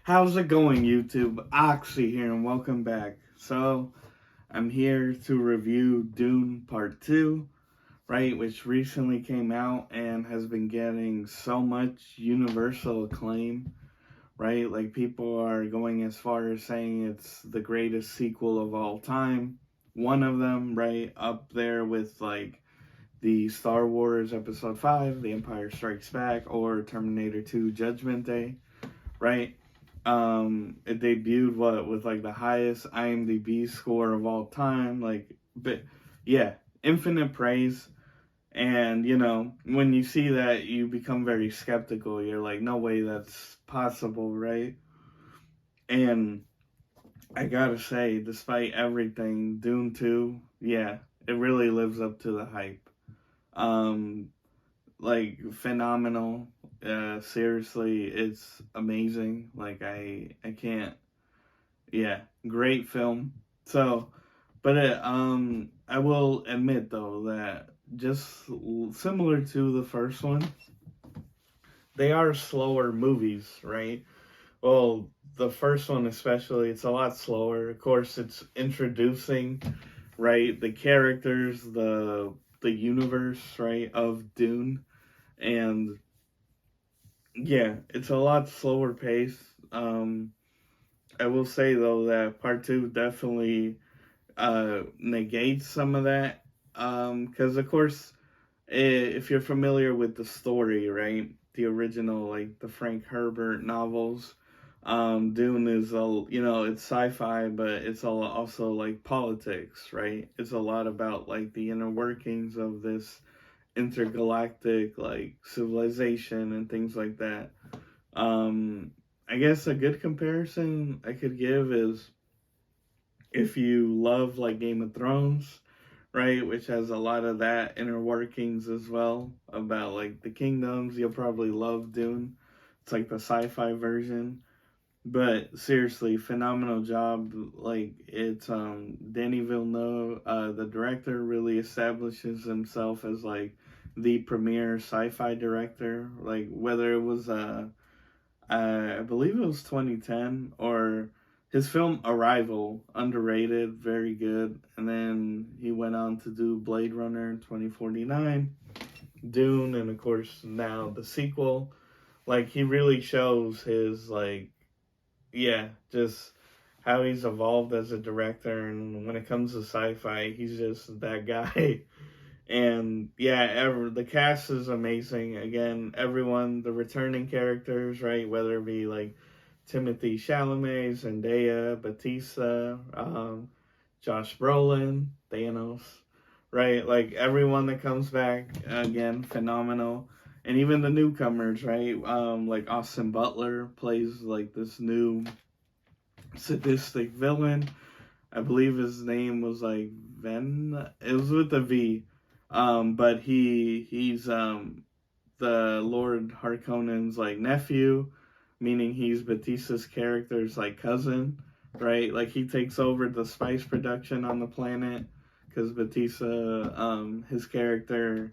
How's it going, YouTube? Oxy here, and welcome back. So, I'm here to review Dune Part Two, right, which recently came out and has been getting so much universal acclaim, right? Like, people are going as far as saying it's the greatest sequel of all time. One of them, right, up there with, like, the Star Wars Episode 5, The Empire Strikes Back, or Terminator 2 Judgment Day, right? It debuted with like the highest IMDb score of all time, like, but yeah, infinite praise. And when you see that, you become very skeptical. You're like, no way that's possible, right? And I gotta say, despite everything, Dune 2, yeah, it really lives up to the hype. Um, like, phenomenal. Seriously, it's amazing. Like, I can't. Yeah, great film. So, but I will admit though that just similar to the first one, they are slower movies, right? Well, the first one especially, it's a lot slower. Of course, it's introducing, right, the characters, the universe, right, of Dune, and yeah, it's a lot slower pace. I will say though that part two definitely negates some of that, because of course, if you're familiar with the story, right, the original, like the Frank Herbert novels, Dune is it's sci-fi, but it's also like politics, right? It's a lot about like the inner workings of this intergalactic like civilization and things like that. Um, I guess a good comparison I could give is if you love like Game of Thrones, right, which has a lot of that inner workings as well about like the kingdoms, you'll probably love Dune. It's like the sci-fi version. But seriously, phenomenal job. Like, it's Denis Villeneuve, the director, really establishes himself as like the premier sci-fi director. Like, whether it was I believe it was 2010, or his film Arrival, underrated, very good. And then he went on to do Blade Runner 2049, Dune, and of course now the sequel. Like, he really shows his like, yeah, just how he's evolved as a director, and when it comes to sci-fi, he's just that guy. And yeah, the cast is amazing. Again, everyone, the returning characters, right? Whether it be like Timothy Chalamet, Zendaya, Batista, Josh Brolin, Thanos, right? Like, everyone that comes back, again, phenomenal. And even the newcomers, right? Like Austin Butler plays like this new sadistic villain. I believe his name was like Ven. It was with a V. But he's the Lord Harkonnen's like nephew, meaning he's Batista's character's like cousin, right? Like, he takes over the spice production on the planet because Batista, his character,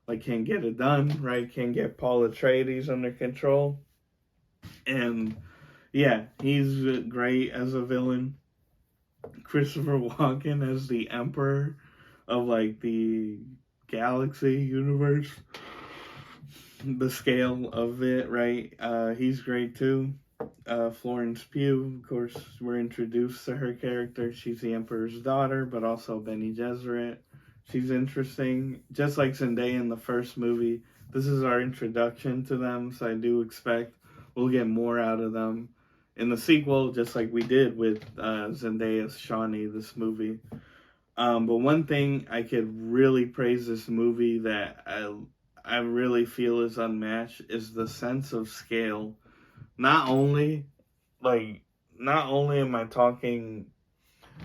like, can't get it done, right? Can't get Paul Atreides under control, and yeah, he's great as a villain. Christopher Walken as the Emperor of like the galaxy universe, the scale of it, right? He's great too. Florence Pugh, of course, we're introduced to her character. She's the Emperor's daughter, but also Bene Gesserit. She's interesting, just like Zendaya in the first movie. This is our introduction to them, so I do expect we'll get more out of them in the sequel, just like we did with Zendaya's Shawnee, this movie. But one thing I could really praise this movie that I really feel is unmatched is the sense of scale. Not only like not only am I talking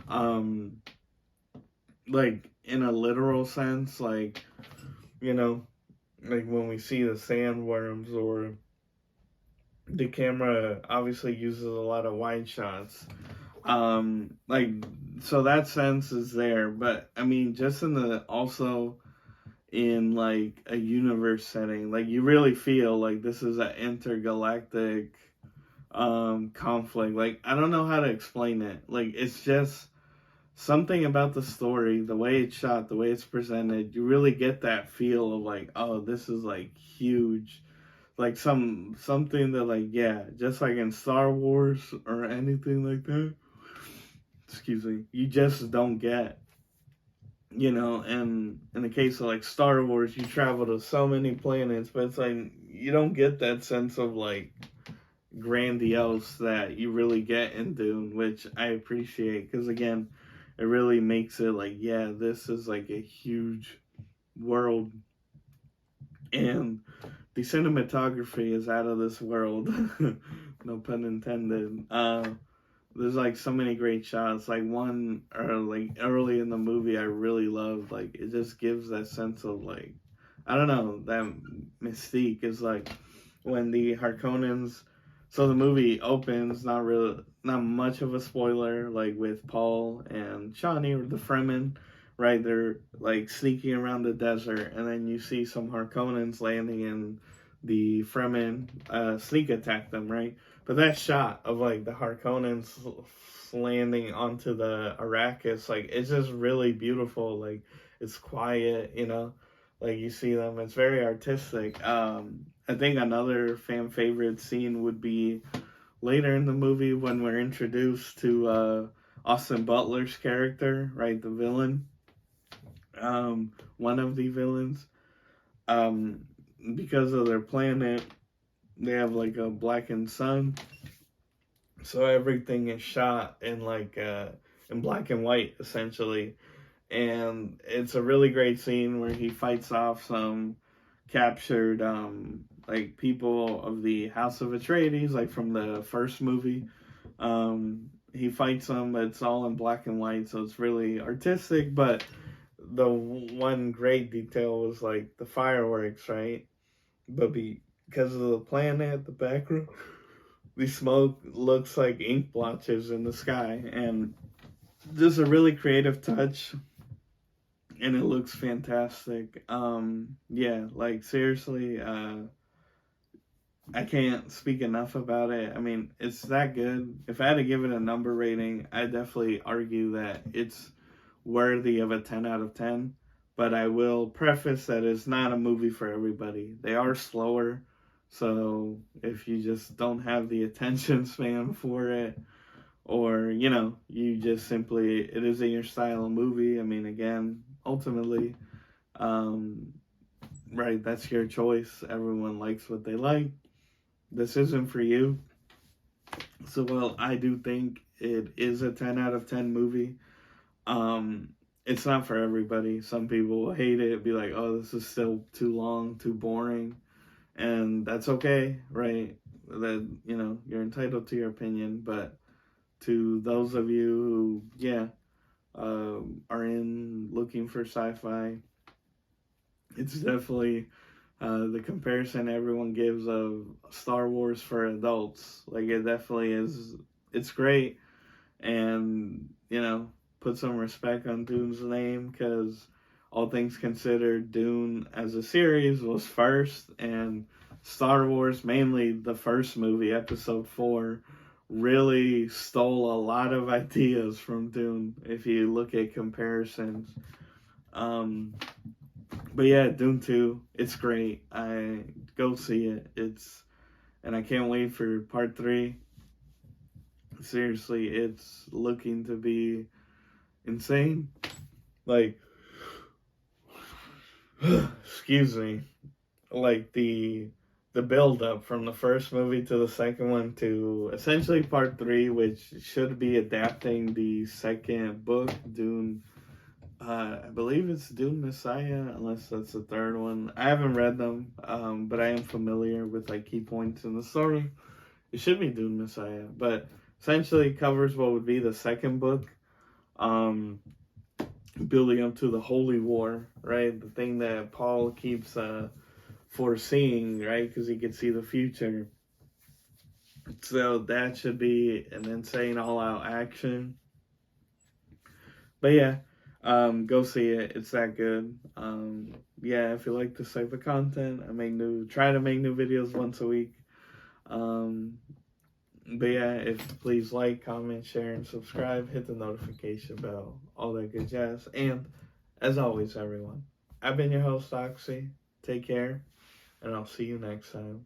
um like in a literal sense, like, you know, like when we see the sandworms, or the camera obviously uses a lot of wide shots. Like, so that sense is there, but I mean, just in the also in like a universe setting, like, you really feel like this is an intergalactic conflict. Like, I don't know how to explain it. Like, it's just something about the story, the way it's shot, the way it's presented. You really get that feel of like, oh, this is like huge. Like something that, like, yeah, just like in Star Wars or anything like that. Excuse me. You just don't get, and in the case of like Star Wars, you travel to so many planets, but it's like you don't get that sense of like grandiose that you really get in Dune, which I appreciate because again, it really makes it like, yeah, this is like a huge world, and the cinematography is out of this world. No pun intended. There's like so many great shots. Like one, or like early in the movie, I really loved. Like it just gives that sense of like, I don't know, that mystique is like when the Harkonnens. So the movie opens, not much of a spoiler, like with Paul and Shawnee, or the Fremen, right? They're like sneaking around the desert, and then you see some Harkonnens landing, and the Fremen sneak attack them, right? But that shot of like the Harkonnens landing onto the Arrakis, like it's just really beautiful. Like it's quiet, like you see them. It's very artistic. I think another fan favorite scene would be later in the movie when we're introduced to Austin Butler's character, right, the villain, one of the villains. Um, because of their planet, they have like a blackened sun, so everything is shot in black and white essentially, and it's a really great scene where he fights off some captured like people of the House of Atreides, like from the first movie. He fights them, but it's all in black and white, so it's really artistic. But the one great detail was like the fireworks, right? But because of the planet, the background, the smoke looks like ink blotches in the sky, and just a really creative touch, and it looks fantastic. Yeah, like seriously, I can't speak enough about it. I mean, it's that good. If I had to give it a number rating, I definitely argue that it's worthy of a 10 out of 10. But I will preface that it's not a movie for everybody. They are slower. So if you just don't have the attention span for it, or, you just simply, it isn't your style of movie, I mean, again, ultimately, um, right, that's your choice. Everyone likes what they like. This isn't for you. So, well, I do think it is a 10 out of 10 movie. Um, it's not for everybody. Some people will hate it, be like, oh, this is still too long, too boring. And that's okay, right? That, you're entitled to your opinion. But to those of you who, yeah, are in looking for sci-fi, it's definitely the comparison everyone gives of Star Wars for adults. Like it definitely is. It's great, and put some respect on Dune's name because all things considered, Dune as a series was first, and Star Wars, mainly the first movie, Episode 4, really stole a lot of ideas from Dune. If you look at comparisons. Um, but yeah, Dune 2, it's great. I go see it. And I can't wait for part 3. Seriously, it's looking to be insane. Like, excuse me. Like the build up from the first movie to the second one to essentially part 3, which should be adapting the second book, Dune. I believe it's Dune Messiah, unless that's the third one. I haven't read them, but I am familiar with like key points in the story. It should be Dune Messiah, but essentially covers what would be the second book, building up to the Holy War, right? The thing that Paul keeps foreseeing, right? Because he can see the future. So that should be an insane all-out action. But yeah, go see it. It's that good. Yeah, if you like this type of content, try to make new videos once a week. Um, But yeah, if please like, comment, share, and subscribe. Hit the notification bell. All that good jazz. And as always, everyone, I've been your host, Oxy. Take care, and I'll see you next time.